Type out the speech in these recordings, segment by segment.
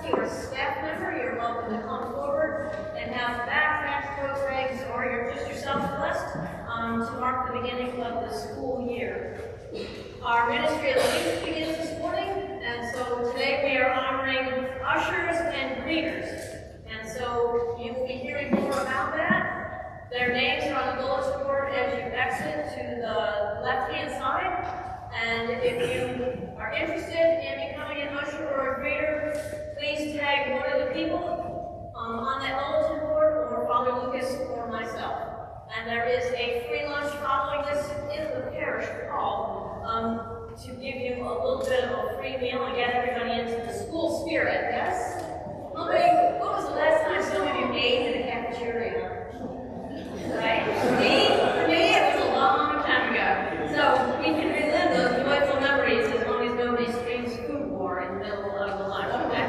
trustee or staff member, you're welcome to come forward and have backpacks, coat bags, or you're just yourself blessed to mark the beginning of the school year. Our ministry of the youth begins this morning, and so today we are honoring ushers and greeters. And so you will be hearing more about that. Their names are on the bulletin board as you exit to the left-hand side. And if you are interested in becoming an usher or a greeter, please tag one of the people on that bulletin board, or Father Lucas or myself. And there is a free lunch following this in the parish hall to give you a little bit of a free meal and get everybody into the school spirit, yes? What was the last time some of you ate in a cafeteria? Right? For me, it was a long time ago. So we can relive those joyful memories as long as nobody screams food war in the middle of the lunch, okay?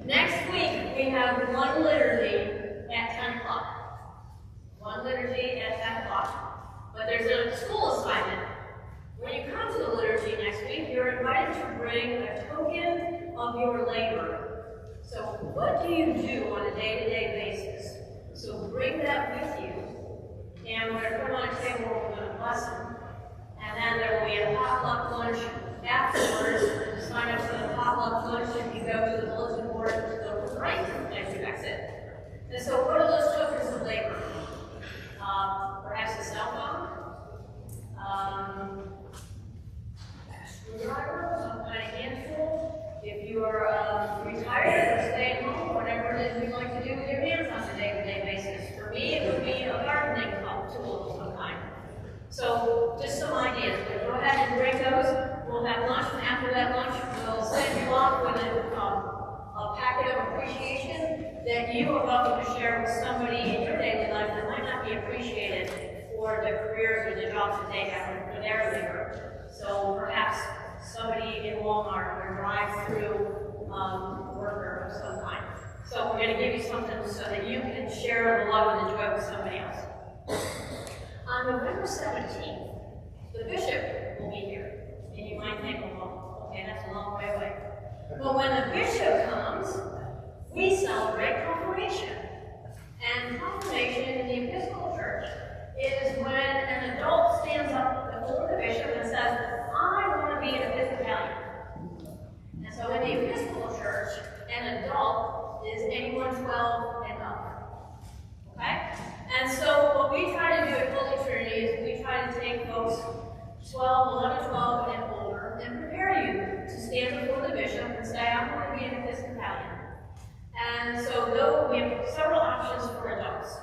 Next week, we have one liturgy at 10 o'clock. One liturgy at 10 o'clock. But there's a school assignment. When you come to the liturgy next week, you're invited to bring a token of your labor. So what do you do on a day-to-day basis? So bring that with you. And we're going to put them on a table, we're going to bless them. And then there will be a potluck lunch afterwards. To sign up for the potluck lunch, if you go to the bulletin board to the right as you exit. And so what are those tokens of labor? Perhaps a cell phone? Screwdriver, some kind of hand tool. If you are retired or staying home, whatever it is you like to do with your hands on a day-to-day basis. For me, it would be a gardening tool of some kind. So, just some ideas. But go ahead and bring those. We'll have lunch, and after that lunch, we'll send you off with a packet of appreciation that you are welcome to share with somebody in your daily life that might not be appreciated for the careers or the jobs that they have for their labor. So perhaps somebody in Walmart or drive-through worker of some kind. So we're going to give you something so that you can share the love and the joy with somebody else. On November 17th, the bishop will be here. And you might think, well, okay, that's a long way away. But when the bishop comes, we celebrate confirmation. And confirmation in the Episcopal Church is when an adult stands up before the bishop and says, I want to be an Episcopalian. And so in the Episcopal Church, an adult is anyone 12 and up. Okay? And so what we try to do at Holy Trinity is we try to take folks 11, 12, and older and prepare you to stand before the bishop and say, I want to be an Episcopalian. And so though we have several options for adults.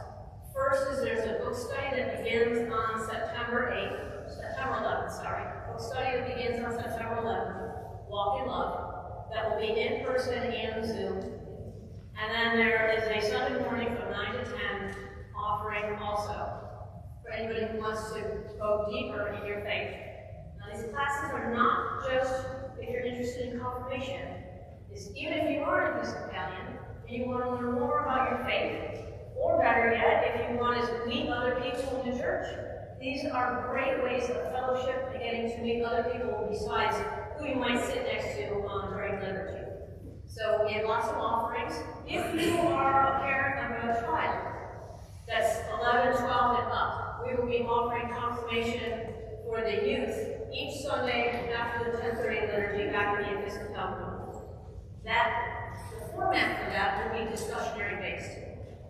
First is there's a book study that begins on September 11th. Book study that begins on September 11th, Walk in Love, that will be in person and Zoom. And then there is a Sunday morning from 9 to 10 offering also for anybody who wants to go deeper in your faith. Now these classes are not just if you're interested in confirmation. It's even if you are an Episcopalian and you want to learn more about your faith, or better yet, if you want to meet other people in the church, these are great ways of fellowship and getting to meet other people besides who you might sit next to during liturgy. So we have lots of offerings. If you are a parent of a child that's 11, 12, and up, we will be offering confirmation for the youth each Sunday after the 10:30 liturgy back in the Episcopal. The format for that will be discussionary based.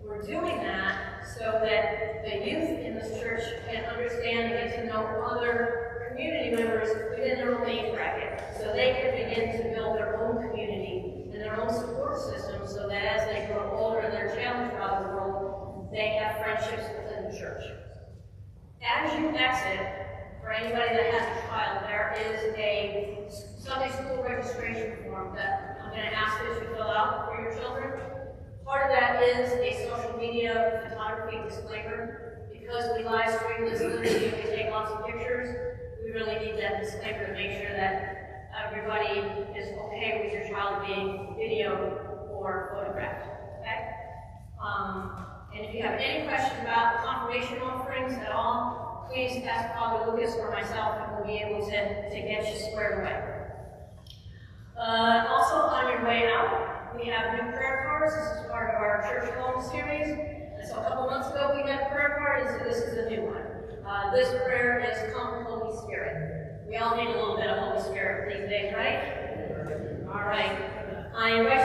We're doing that so that the youth in this church can understand and get to know other community members within their own age bracket, so they can begin to build their own community and their own support system, so that as they grow older and they're challenged by the world, they have friendships within the church. As you exit, for anybody that has a child, there is a Sunday school registration form that I'm going to ask you to fill out for your children. Part of that is a social media photography disclaimer. Because we live stream this liturgy and we take lots of pictures, we really need that disclaimer to make sure that everybody is okay with your child being videoed or photographed. Okay? And if you have any questions about confirmation offerings at all, please ask Father Lucas or myself, and we'll be able to get you squared away. Also, on your way we have new prayer cards. This is part of our Church Home series. And so a couple months ago we had a prayer card, and so this is a new one. This prayer is Come Holy Spirit. We all need a little bit of Holy Spirit these days, right? All right. I invite